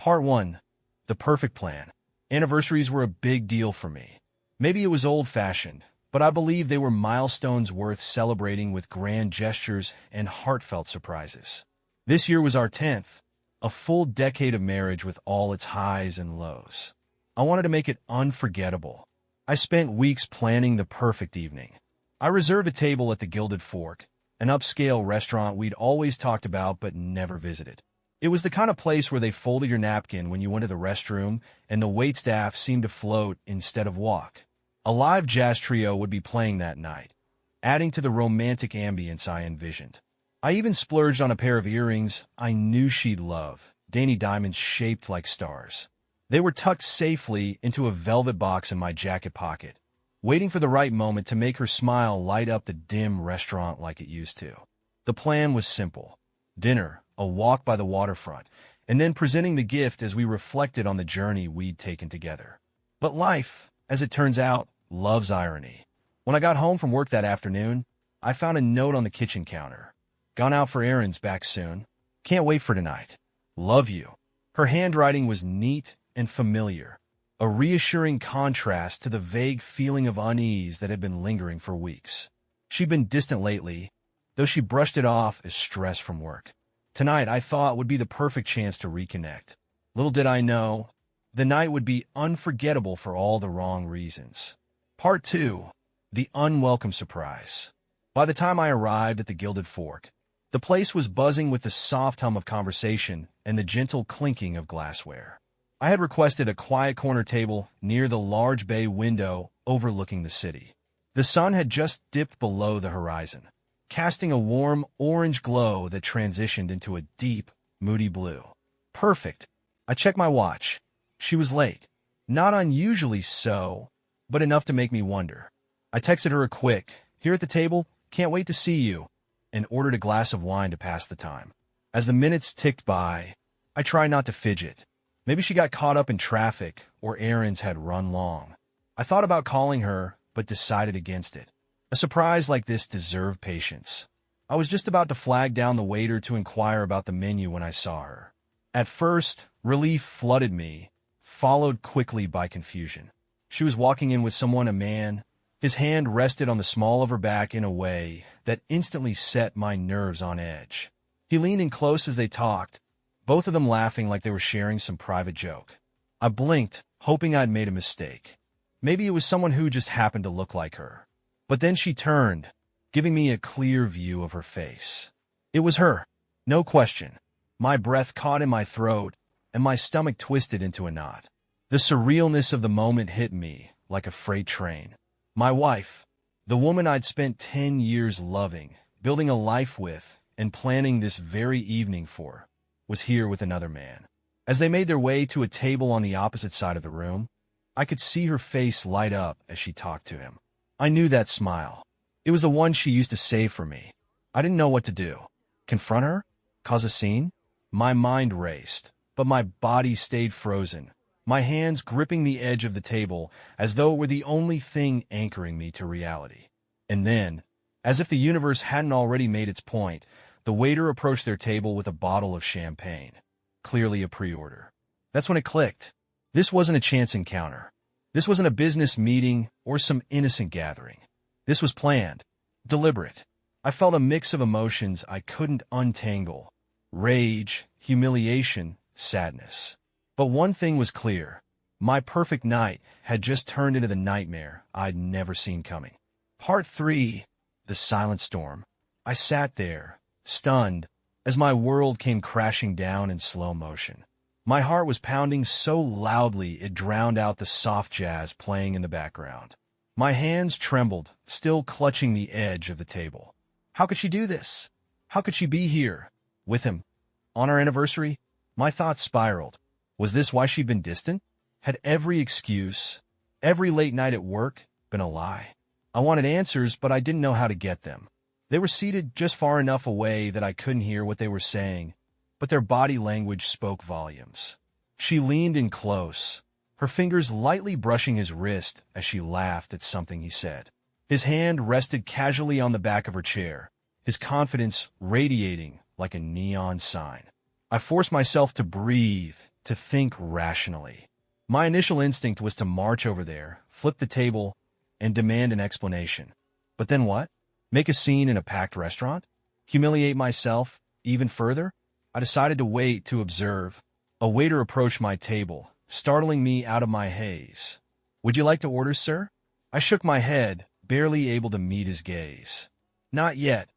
Part 1. The perfect plan. Anniversaries were a big deal for me. Maybe it was old-fashioned, but I believe they were milestones worth celebrating with grand gestures and heartfelt surprises. This year was our 10th, a full decade of marriage with all its highs and lows. I wanted to make it unforgettable. I spent weeks planning the perfect evening. I reserved a table at the Gilded Fork, an upscale restaurant we'd always talked about but never visited. It was the kind of place where they folded your napkin when you went to the restroom and the waitstaff seemed to float instead of walk. A live jazz trio would be playing that night, adding to the romantic ambience I envisioned. I even splurged on a pair of earrings I knew she'd love, dainty diamonds shaped like stars. They were tucked safely into a velvet box in my jacket pocket, waiting for the right moment to make her smile light up the dim restaurant like it used to. The plan was simple. Dinner, a walk by the waterfront, and then presenting the gift as we reflected on the journey we'd taken together. But life, as it turns out, loves irony. When I got home from work that afternoon, I found a note on the kitchen counter. Gone out for errands, back soon. Can't wait for tonight. Love you. Her handwriting was neat and familiar, a reassuring contrast to the vague feeling of unease that had been lingering for weeks. She'd been distant lately, though she brushed it off as stress from work. Tonight, I thought, would be the perfect chance to reconnect. Little did I know, the night would be unforgettable for all the wrong reasons. Part 2. The Unwelcome Surprise. By the time I arrived at the Gilded Fork, the place was buzzing with the soft hum of conversation and the gentle clinking of glassware. I had requested a quiet corner table near the large bay window overlooking the city. The sun had just dipped below the horizon, casting a warm orange glow that transitioned into a deep, moody blue. Perfect. I checked my watch. She was late. Not unusually so, but enough to make me wonder. I texted her a quick, "Here at the table, can't wait to see you," and ordered a glass of wine to pass the time. As the minutes ticked by, I tried not to fidget. Maybe she got caught up in traffic or errands had run long. I thought about calling her, but decided against it. A surprise like this deserved patience. I was just about to flag down the waiter to inquire about the menu when I saw her. At first, relief flooded me, followed quickly by confusion. She was walking in with someone, a man. His hand rested on the small of her back in a way that instantly set my nerves on edge. He leaned in close as they talked, both of them laughing like they were sharing some private joke. I blinked, hoping I'd made a mistake. Maybe it was someone who just happened to look like her. But then she turned, giving me a clear view of her face. It was her, no question. My breath caught in my throat, and my stomach twisted into a knot. The surrealness of the moment hit me like a freight train. My wife, the woman I'd spent 10 years loving, building a life with, and planning this very evening for, was here with another man. As they made their way to a table on the opposite side of the room, I could see her face light up as she talked to him. I knew that smile. It was the one she used to save for me. I didn't know what to do. Confront her? Cause a scene? My mind raced, but my body stayed frozen, my hands gripping the edge of the table as though it were the only thing anchoring me to reality. And then, as if the universe hadn't already made its point, the waiter approached their table with a bottle of champagne, clearly a pre-order. That's when it clicked. This wasn't a chance encounter. This wasn't a business meeting or some innocent gathering. This was planned, deliberate. I felt a mix of emotions I couldn't untangle: rage, humiliation, sadness. But one thing was clear. My perfect night had just turned into the nightmare I'd never seen coming. Part 3. The Silent Storm. I sat there, stunned, as my world came crashing down in slow motion. My heart was pounding so loudly it drowned out the soft jazz playing in the background. My hands trembled, still clutching the edge of the table. How could she do this? How could she be here, with him, on our anniversary? My thoughts spiraled. Was this why she'd been distant? Had every excuse, every late night at work, been a lie? I wanted answers, but I didn't know how to get them. They were seated just far enough away that I couldn't hear what they were saying, but their body language spoke volumes. She leaned in close, her fingers lightly brushing his wrist as she laughed at something he said. His hand rested casually on the back of her chair, his confidence radiating like a neon sign. I forced myself to breathe, to think rationally. My initial instinct was to march over there, flip the table, and demand an explanation. But then what? Make a scene in a packed restaurant? Humiliate myself even further? I decided to wait to observe. A waiter approached my table, startling me out of my haze. "Would you like to order, sir?" I shook my head, barely able to meet his gaze. "Not yet,"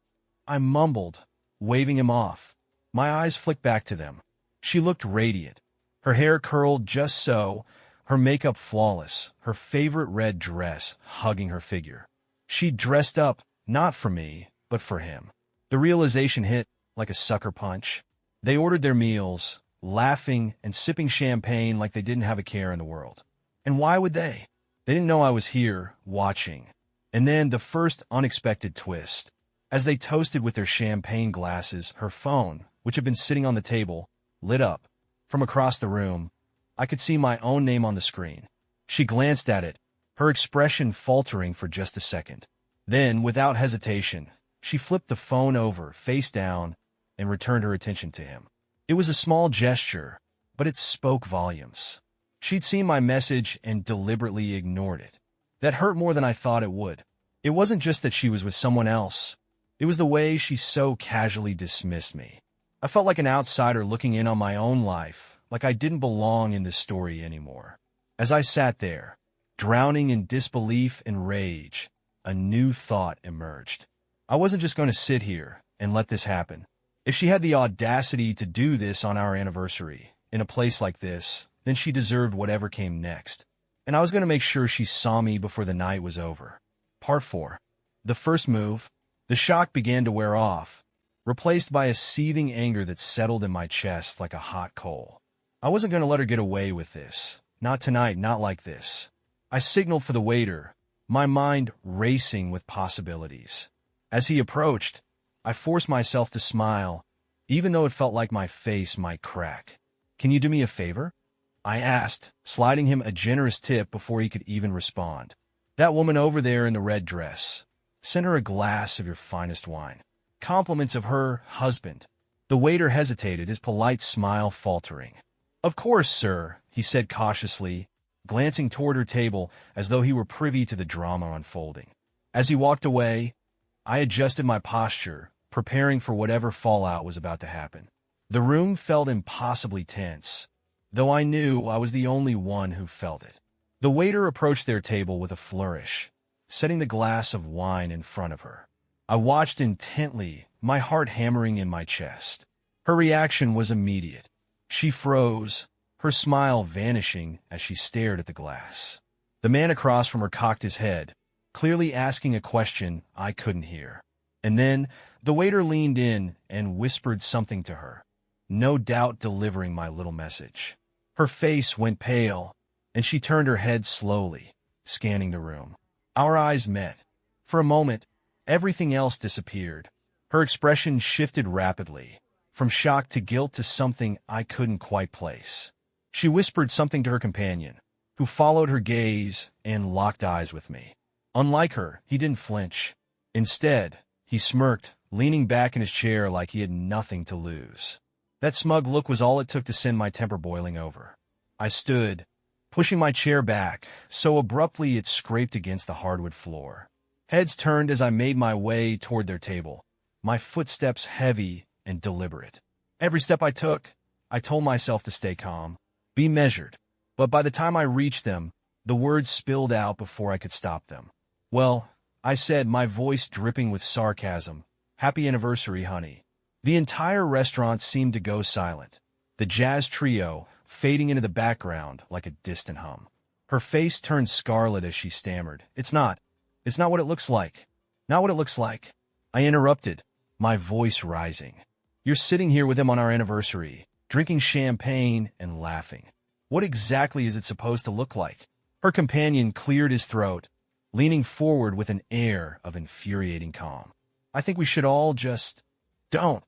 I mumbled, waving him off. My eyes flicked back to them. She looked radiant. Her hair curled just so, her makeup flawless, her favorite red dress hugging her figure. She'd dressed up, not for me, but for him. The realization hit like a sucker punch. They ordered their meals, laughing and sipping champagne like they didn't have a care in the world. And why would they? They didn't know I was here, watching. And then the first unexpected twist. As they toasted with their champagne glasses, her phone, which had been sitting on the table, lit up. From across the room, I could see my own name on the screen. She glanced at it, her expression faltering for just a second. Then, without hesitation, she flipped the phone over, face down, and returned her attention to him. It was a small gesture, but it spoke volumes. She'd seen my message and deliberately ignored it. That hurt more than I thought it would. It wasn't just that she was with someone else. It was the way she so casually dismissed me. I felt like an outsider looking in on my own life, like I didn't belong in this story anymore. As I sat there, drowning in disbelief and rage, a new thought emerged. I wasn't just going to sit here and let this happen. If she had the audacity to do this on our anniversary, in a place like this, then she deserved whatever came next. And I was going to make sure she saw me before the night was over. Part 4. The first move. The shock began to wear off, replaced by a seething anger that settled in my chest like a hot coal. I wasn't going to let her get away with this. Not tonight, not like this. I signaled for the waiter, my mind racing with possibilities. As he approached, I forced myself to smile, even though it felt like my face might crack. "Can you do me a favor?" I asked, sliding him a generous tip before he could even respond. "That woman over there in the red dress. Send her a glass of your finest wine." Compliments of her husband. The waiter hesitated, his polite smile faltering. "Of course, sir," he said cautiously, glancing toward her table as though he were privy to the drama unfolding. As he walked away, I adjusted my posture, preparing for whatever fallout was about to happen. The room felt impossibly tense, though I knew I was the only one who felt it. The waiter approached their table with a flourish, setting the glass of wine in front of her. I watched intently, my heart hammering in my chest. Her reaction was immediate. She froze, her smile vanishing as she stared at the glass. The man across from her cocked his head, clearly asking a question I couldn't hear. And then the waiter leaned in and whispered something to her, no doubt delivering my little message. Her face went pale, and she turned her head slowly, scanning the room. Our eyes met. For a moment, everything else disappeared. Her expression shifted rapidly, from shock to guilt to something I couldn't quite place. She whispered something to her companion, who followed her gaze and locked eyes with me. Unlike her, he didn't flinch. Instead, he smirked, leaning back in his chair like he had nothing to lose. That smug look was all it took to send my temper boiling over. I stood, pushing my chair back, so abruptly it scraped against the hardwood floor. Heads turned as I made my way toward their table, my footsteps heavy and deliberate. Every step I took, I told myself to stay calm, be measured. But by the time I reached them, the words spilled out before I could stop them. "Well," I said, my voice dripping with sarcasm, "happy anniversary, honey." The entire restaurant seemed to go silent, the jazz trio fading into the background like a distant hum. Her face turned scarlet as she stammered, It's not what it looks like. Not what it looks like." I interrupted, my voice rising. "You're sitting here with him on our anniversary, drinking champagne and laughing. What exactly is it supposed to look like?" Her companion cleared his throat, leaning forward with an air of infuriating calm. "I think we should all just—" "Don't,"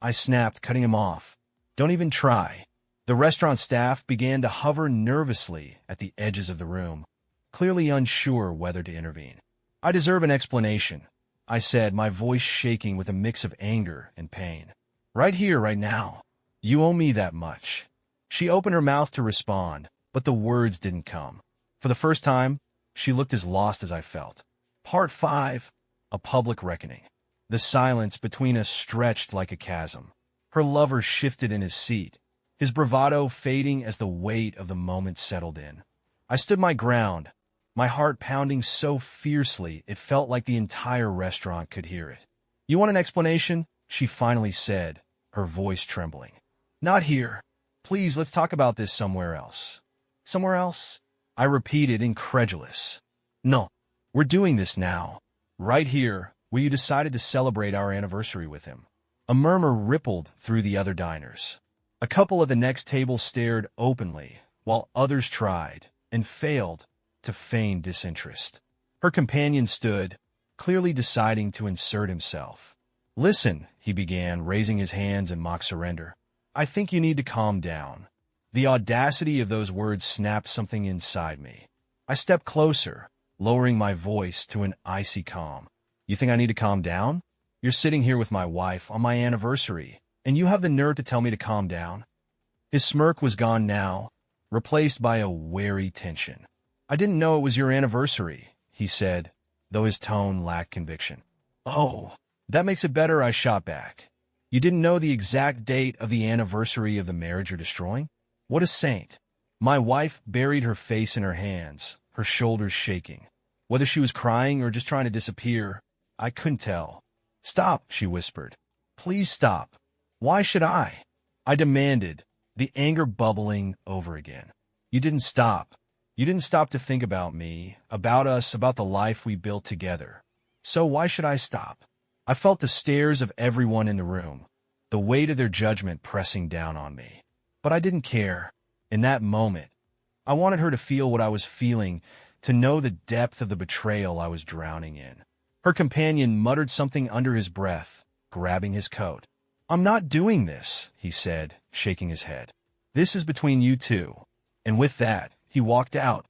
I snapped, cutting him off. "Don't even try." The restaurant staff began to hover nervously at the edges of the room, clearly unsure whether to intervene. "I deserve an explanation," I said, my voice shaking with a mix of anger and pain. "Right here, right now. You owe me that much." She opened her mouth to respond, but the words didn't come. For the first time, she looked as lost as I felt. Part 5. A Public Reckoning. The silence between us stretched like a chasm. Her lover shifted in his seat, his bravado fading as the weight of the moment settled in. I stood my ground, my heart pounding so fiercely it felt like the entire restaurant could hear it. "You want an explanation?" she finally said, her voice trembling. "Not here. Please, let's talk about this somewhere else." "Somewhere else?" I repeated, incredulous. "No, we're doing this now. Right here, where you decided to celebrate our anniversary with him." A murmur rippled through the other diners. A couple at the next table stared openly, while others tried, and failed, to feign disinterest. Her companion stood, clearly deciding to insert himself. "Listen," he began, raising his hands in mock surrender. "I think you need to calm down." The audacity of those words snapped something inside me. I stepped closer, lowering my voice to an icy calm. "You think I need to calm down? You're sitting here with my wife on my anniversary, and you have the nerve to tell me to calm down?" His smirk was gone now, replaced by a wary tension. "I didn't know it was your anniversary," he said, though his tone lacked conviction. "Oh, that makes it better," I shot back. "You didn't know the exact date of the anniversary of the marriage you're destroying? What a saint." My wife buried her face in her hands, her shoulders shaking. Whether she was crying or just trying to disappear, I couldn't tell. "Stop," she whispered. "Please stop." "Why should I?" I demanded, the anger bubbling over again. "You didn't stop. You didn't stop to think about me, about us, about the life we built together. So why should I stop?" I felt the stares of everyone in the room, the weight of their judgment pressing down on me. But I didn't care. In that moment, I wanted her to feel what I was feeling, to know the depth of the betrayal I was drowning in. Her companion muttered something under his breath, grabbing his coat. "I'm not doing this," he said, shaking his head. "This is between you two." And with that, he walked out,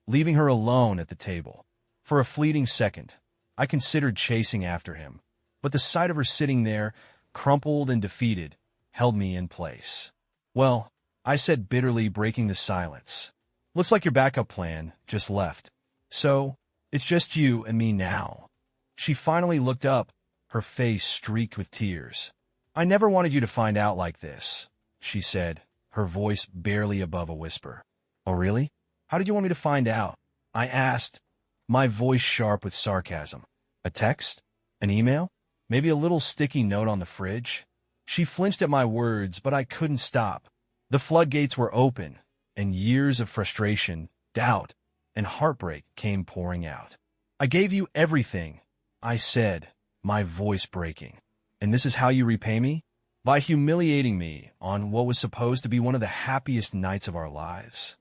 leaving her alone at the table. For a fleeting second, I considered chasing after him, but the sight of her sitting there, crumpled and defeated, held me in place. "Well," I said bitterly, breaking the silence, "looks like your backup plan just left. So, it's just you and me now." She finally looked up, her face streaked with tears. "I never wanted you to find out like this," she said, her voice barely above a whisper. "Oh, really? How did you want me to find out?" I asked, my voice sharp with sarcasm. "A text? An email? Maybe a little sticky note on the fridge?" She flinched at my words, but I couldn't stop. The floodgates were open, and years of frustration, doubt, and heartbreak came pouring out. "I gave you everything," I said, my voice breaking. "And this is how you repay me? By humiliating me on what was supposed to be one of the happiest nights of our lives?"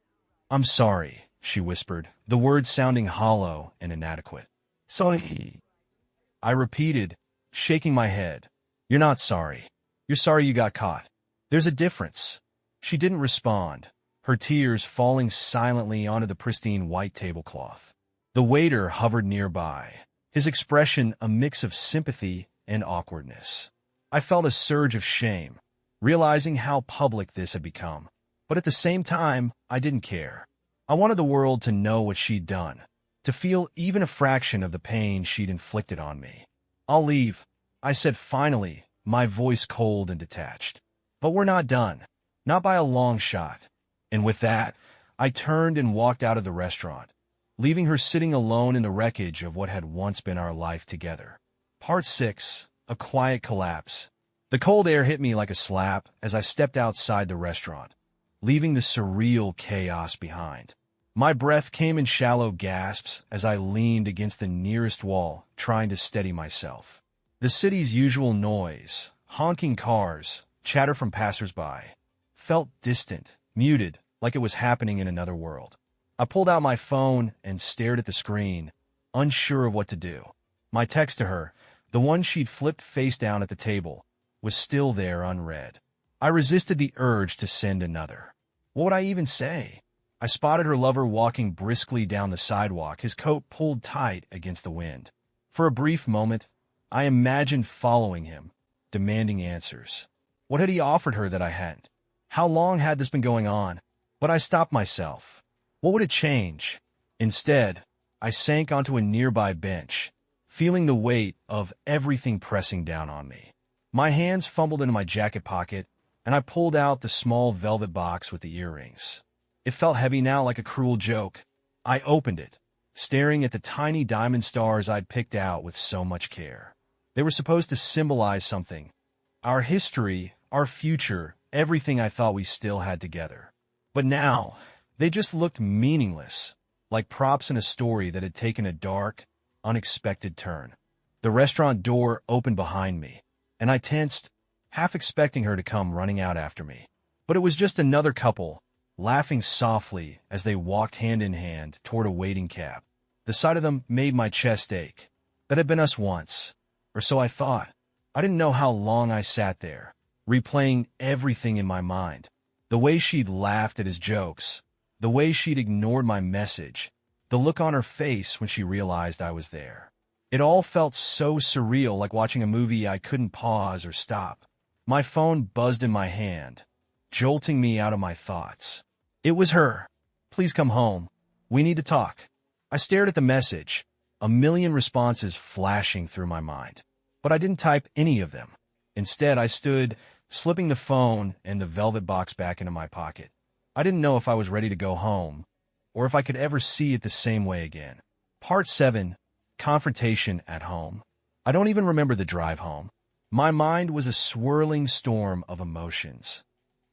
"I'm sorry," she whispered, the words sounding hollow and inadequate. "Sorry," I repeated, shaking my head. "You're not sorry. You're sorry you got caught. There's a difference." She didn't respond, her tears falling silently onto the pristine white tablecloth. The waiter hovered nearby, his expression a mix of sympathy and awkwardness. I felt a surge of shame, realizing how public this had become. But at the same time, I didn't care. I wanted the world to know what she'd done, to feel even a fraction of the pain she'd inflicted on me. "I'll leave," I said finally, my voice cold and detached. "But we're not done. Not by a long shot." And with that, I turned and walked out of the restaurant, leaving her sitting alone in the wreckage of what had once been our life together. Part 6. A Quiet Collapse. The cold air hit me like a slap as I stepped outside the restaurant, leaving the surreal chaos behind. My breath came in shallow gasps as I leaned against the nearest wall, trying to steady myself. The city's usual noise, honking cars, chatter from passersby, felt distant, muted, like it was happening in another world. I pulled out my phone and stared at the screen, unsure of what to do. My text to her, the one she'd flipped face down at the table, was still there unread. I resisted the urge to send another. What would I even say? I spotted her lover walking briskly down the sidewalk, his coat pulled tight against the wind. For a brief moment, I imagined following him, demanding answers. What had he offered her that I hadn't? How long had this been going on? But I stopped myself. What would it change? Instead, I sank onto a nearby bench, feeling the weight of everything pressing down on me. My hands fumbled into my jacket pocket, and I pulled out the small velvet box with the earrings. It felt heavy now, like a cruel joke. I opened it, staring at the tiny diamond stars I'd picked out with so much care. They were supposed to symbolize something. Our history, our future, everything I thought we still had together. But now, they just looked meaningless, like props in a story that had taken a dark, unexpected turn. The restaurant door opened behind me, and I tensed, half expecting her to come running out after me. But it was just another couple, laughing softly as they walked hand in hand toward a waiting cab. The sight of them made my chest ache. That had been us once, or so I thought. I didn't know how long I sat there, replaying everything in my mind. The way she'd laughed at his jokes, the way she'd ignored my message, the look on her face when she realized I was there. It all felt so surreal, like watching a movie I couldn't pause or stop. My phone buzzed in my hand, jolting me out of my thoughts. It was her. "Please come home. We need to talk." I stared at the message, a million responses flashing through my mind. But I didn't type any of them. Instead, I stood, slipping the phone and the velvet box back into my pocket. I didn't know if I was ready to go home, or if I could ever see it the same way again. Part 7. Confrontation at home. I don't even remember the drive home. My mind was a swirling storm of emotions.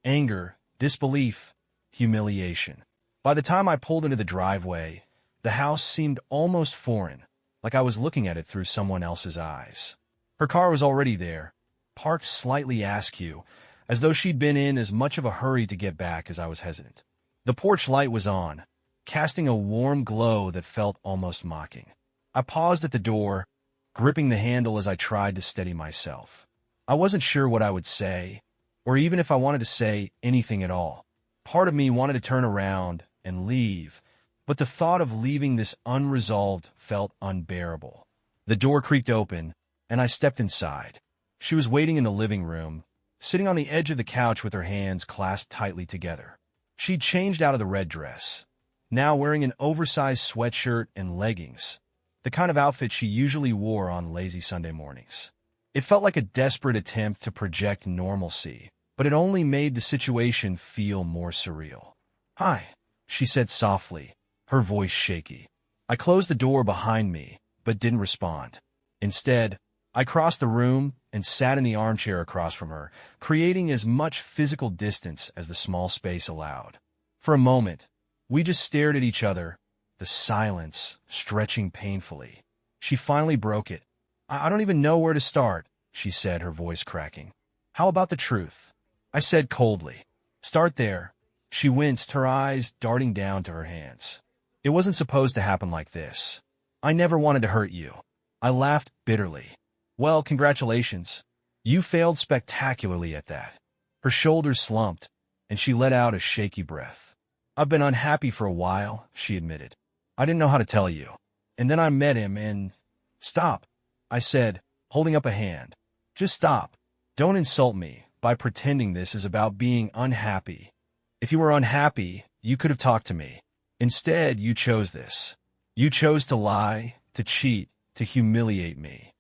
Anger, disbelief, humiliation. By the time I pulled into the driveway, the house seemed almost foreign, like I was looking at it through someone else's eyes. Her car was already there, parked slightly askew, as though she'd been in as much of a hurry to get back as I was hesitant. The porch light was on, casting a warm glow that felt almost mocking. I paused at the door, gripping the handle as I tried to steady myself. I wasn't sure what I would say, or even if I wanted to say anything at all. Part of me wanted to turn around and leave, but the thought of leaving this unresolved felt unbearable. The door creaked open, and I stepped inside. She was waiting in the living room, sitting on the edge of the couch with her hands clasped tightly together. She'd changed out of the red dress, now wearing an oversized sweatshirt and leggings, the kind of outfit she usually wore on lazy Sunday mornings. It felt like a desperate attempt to project normalcy, but it only made the situation feel more surreal. "Hi," she said softly, her voice shaky. I closed the door behind me, but didn't respond. Instead, I crossed the room and sat in the armchair across from her, creating as much physical distance as the small space allowed. For a moment, we just stared at each other, the silence stretching painfully. She finally broke it. I don't even know where to start," she said, her voice cracking. "How about the truth?" I said coldly. "Start there." She winced, her eyes darting down to her hands. "It wasn't supposed to happen like this. I never wanted to hurt you." I laughed bitterly. "Well, congratulations. You failed spectacularly at that." Her shoulders slumped, and she let out a shaky breath. "I've been unhappy for a while," she admitted. "I didn't know how to tell you. And then I met him and—" "Stop," I said, holding up a hand. "Just stop. Don't insult me by pretending this is about being unhappy. If you were unhappy, you could have talked to me. Instead, you chose this. You chose to lie, to cheat, to humiliate me."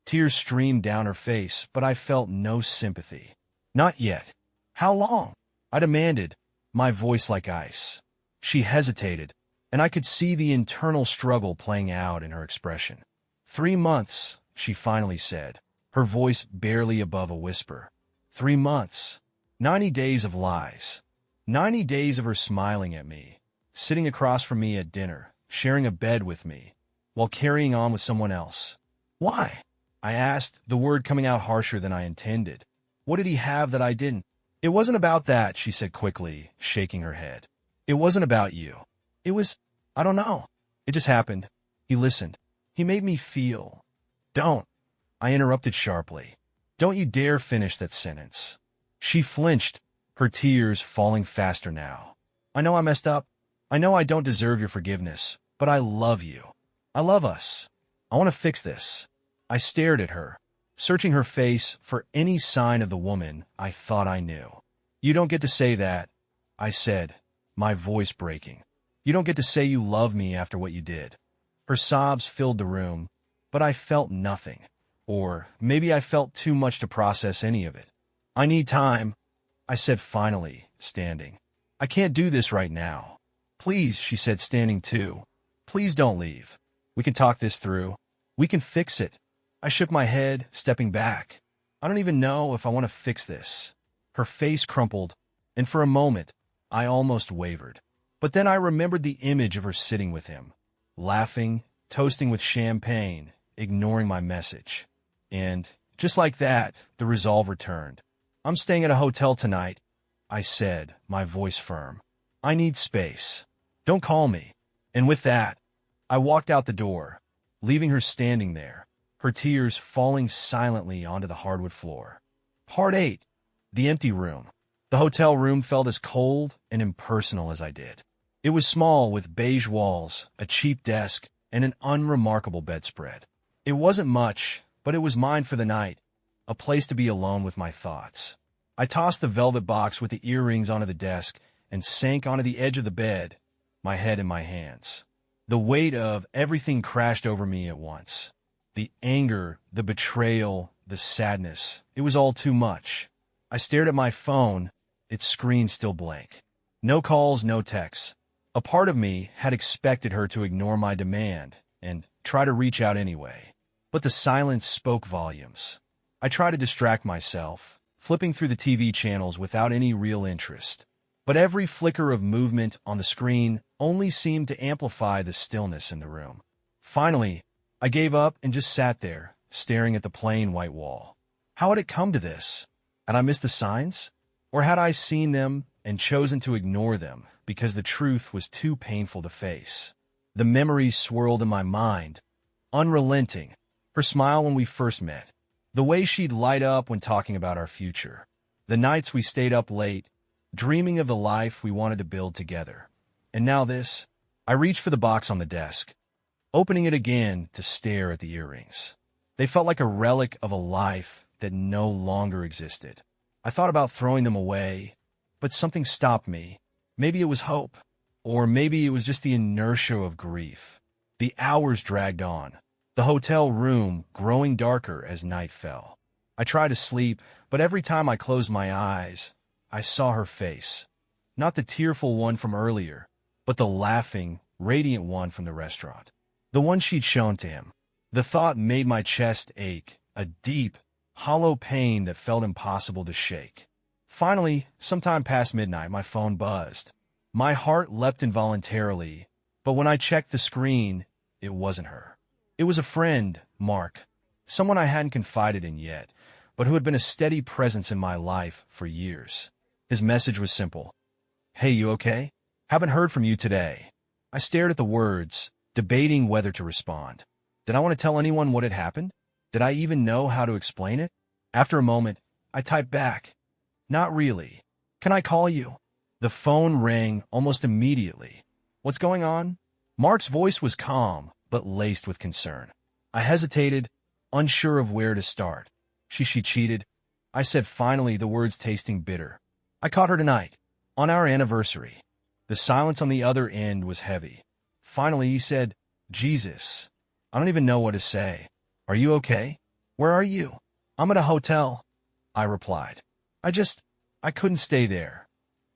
Tears streamed down her face, but I felt no sympathy. "Not yet." "How long?" I demanded, my voice like ice. She hesitated, and I could see the internal struggle playing out in her expression. 3 months, she finally said, her voice barely above a whisper. 3 months. 90 days of lies. 90 days of her smiling at me, sitting across from me at dinner, sharing a bed with me, while carrying on with someone else. "Why?" I asked, the word coming out harsher than I intended. What did he have that I didn't? "It wasn't about that," she said quickly, shaking her head. "It wasn't about you. It was, I don't know. It just happened." He listened. "He made me feel—" "Don't," I interrupted sharply. "Don't you dare finish that sentence." She flinched, her tears falling faster now. "I know I messed up. I know I don't deserve your forgiveness, but I love you. I love us. I want to fix this." I stared at her, searching her face for any sign of the woman I thought I knew. You don't get to say that, I said, my voice breaking. You don't get to say you love me after what you did. Her sobs filled the room, but I felt nothing. Or maybe I felt too much to process any of it. I need time, I said finally, standing. I can't do this right now. Please, she said, standing too. Please don't leave. We can talk this through. We can fix it. I shook my head, stepping back. I don't even know if I want to fix this. Her face crumpled, and for a moment, I almost wavered. But then I remembered the image of her sitting with him, laughing, toasting with champagne, ignoring my message. And, just like that, the resolve returned. I'm staying at a hotel tonight, I said, my voice firm. I need space. Don't call me. And with that, I walked out the door, leaving her standing there, her tears falling silently onto the hardwood floor. Part 8. The empty room. The hotel room felt as cold and impersonal as I did. It was small, with beige walls, a cheap desk, and an unremarkable bedspread. It wasn't much, but it was mine for the night, a place to be alone with my thoughts. I tossed the velvet box with the earrings onto the desk and sank onto the edge of the bed, my head in my hands. The weight of everything crashed over me at once. The anger, the betrayal, the sadness. It was all too much. I stared at my phone, its screen still blank. No calls, no texts. A part of me had expected her to ignore my demand and try to reach out anyway. But the silence spoke volumes. I tried to distract myself, flipping through the TV channels without any real interest. But every flicker of movement on the screen only seemed to amplify the stillness in the room. Finally, I gave up and just sat there, staring at the plain white wall. How had it come to this? Had I missed the signs? Or had I seen them and chosen to ignore them because the truth was too painful to face? The memories swirled in my mind, unrelenting. Her smile when we first met, the way she'd light up when talking about our future, the nights we stayed up late, dreaming of the life we wanted to build together. And now this. I reached for the box on the desk, opening it again to stare at the earrings. They felt like a relic of a life that no longer existed. I thought about throwing them away, but something stopped me. Maybe it was hope, or maybe it was just the inertia of grief. The hours dragged on, the hotel room growing darker as night fell. I tried to sleep, but every time I closed my eyes, I saw her face. Not the tearful one from earlier, but the laughing, radiant one from the restaurant. The one she'd shown to him. The thought made my chest ache, a deep, hollow pain that felt impossible to shake. Finally, sometime past midnight, my phone buzzed. My heart leapt involuntarily, but when I checked the screen, it wasn't her. It was a friend, Mark, someone I hadn't confided in yet, but who had been a steady presence in my life for years. His message was simple. Hey, you okay? Haven't heard from you today. I stared at the words, debating whether to respond. Did I want to tell anyone what had happened? Did I even know how to explain it? After a moment, I typed back. Not really. Can I call you? The phone rang almost immediately. What's going on? Mark's voice was calm, but laced with concern. I hesitated, unsure of where to start. She cheated. I said finally, the words tasting bitter. I caught her tonight, on our anniversary. The silence on the other end was heavy. Finally, he said, Jesus, I don't even know what to say. Are you okay? Where are you? I'm at a hotel, I replied. I couldn't stay there.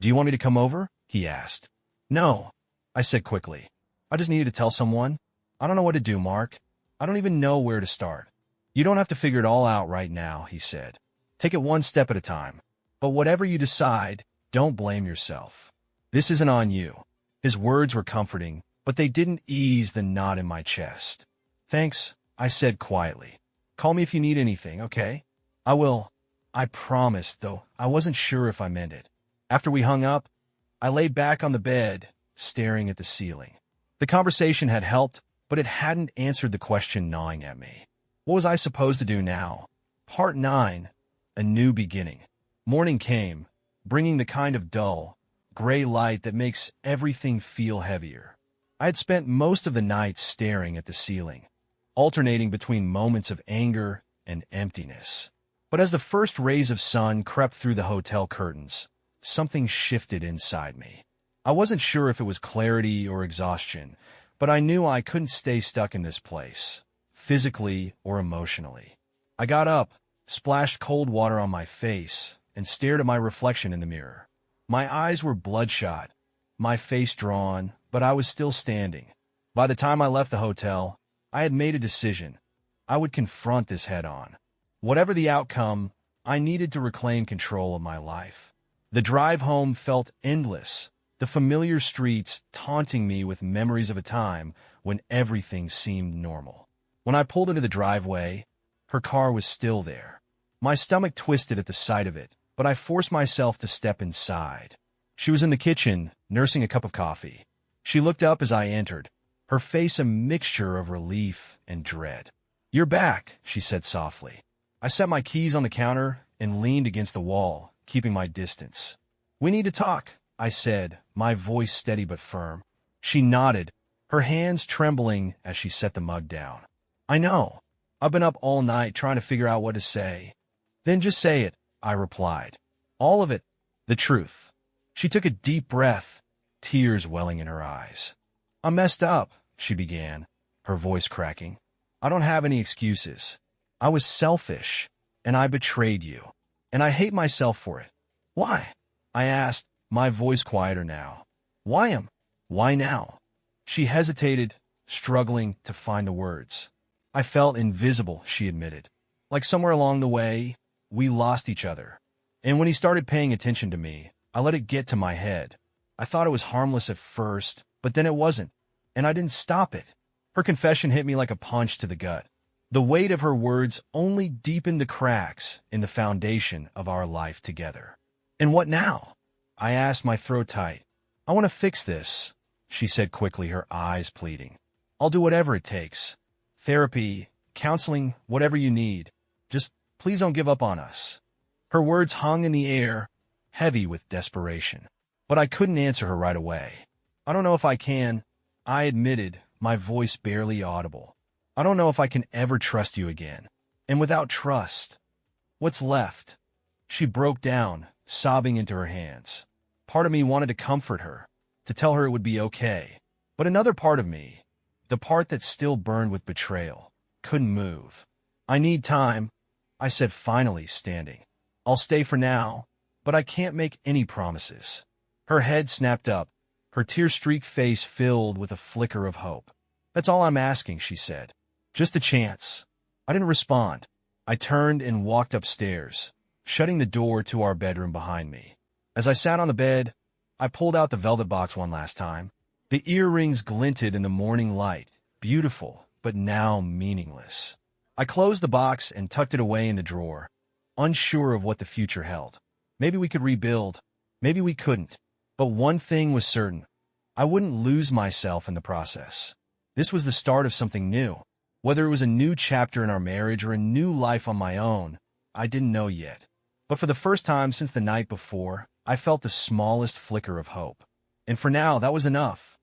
Do you want me to come over? He asked. No, I said quickly. I just needed to tell someone. I don't know what to do, Mark. I don't even know where to start. You don't have to figure it all out right now, he said. Take it one step at a time. But whatever you decide, don't blame yourself. This isn't on you. His words were comforting, but they didn't ease the knot in my chest. Thanks, I said quietly. Call me if you need anything, okay? I will. I promised, though I wasn't sure if I meant it. After we hung up, I lay back on the bed, staring at the ceiling. The conversation had helped, but it hadn't answered the question gnawing at me. What was I supposed to do now? Part 9. A new beginning. Morning came, bringing the kind of dull, gray light that makes everything feel heavier. I had spent most of the night staring at the ceiling, alternating between moments of anger and emptiness. But as the first rays of sun crept through the hotel curtains, something shifted inside me. I wasn't sure if it was clarity or exhaustion, but I knew I couldn't stay stuck in this place, physically or emotionally. I got up, splashed cold water on my face, and stared at my reflection in the mirror. My eyes were bloodshot, my face drawn, but I was still standing. By the time I left the hotel, I had made a decision. I would confront this head-on. Whatever the outcome, I needed to reclaim control of my life. The drive home felt endless, the familiar streets taunting me with memories of a time when everything seemed normal. When I pulled into the driveway, her car was still there. My stomach twisted at the sight of it, but I forced myself to step inside. She was in the kitchen, nursing a cup of coffee. She looked up as I entered, her face a mixture of relief and dread. "You're back," she said softly. I set my keys on the counter and leaned against the wall, keeping my distance. "We need to talk," I said, my voice steady but firm. She nodded, her hands trembling as she set the mug down. "I know. I've been up all night trying to figure out what to say." "Then just say it," I replied. "All of it. The truth." She took a deep breath, tears welling in her eyes. "I messed up," she began, her voice cracking. "I don't have any excuses. I was selfish, and I betrayed you, and I hate myself for it." "Why?" I asked, my voice quieter now. Why now?" She hesitated, struggling to find the words. "I felt invisible," she admitted. "Like somewhere along the way, we lost each other. And when he started paying attention to me, I let it get to my head. I thought it was harmless at first, but then it wasn't, and I didn't stop it." Her confession hit me like a punch to the gut. The weight of her words only deepened the cracks in the foundation of our life together. "And what now?" I asked, my throat tight. "I want to fix this," she said quickly, her eyes pleading. "I'll do whatever it takes. Therapy, counseling, whatever you need. Just please don't give up on us." Her words hung in the air, heavy with desperation. But I couldn't answer her right away. "I don't know if I can," I admitted, my voice barely audible. "I don't know if I can ever trust you again. And without trust, what's left?" She broke down, sobbing into her hands. Part of me wanted to comfort her, to tell her it would be okay. But another part of me, the part that still burned with betrayal, couldn't move. "I need time," I said finally, standing. "I'll stay for now, but I can't make any promises." Her head snapped up, her tear-streaked face filled with a flicker of hope. "That's all I'm asking," she said. "Just a chance." I didn't respond. I turned and walked upstairs, shutting the door to our bedroom behind me. As I sat on the bed, I pulled out the velvet box one last time. The earrings glinted in the morning light, beautiful, but now meaningless. I closed the box and tucked it away in the drawer, unsure of what the future held. Maybe we could rebuild, maybe we couldn't. But one thing was certain. I wouldn't lose myself in the process. This was the start of something new. Whether it was a new chapter in our marriage or a new life on my own, I didn't know yet. But for the first time since the night before, I felt the smallest flicker of hope. And for now, that was enough.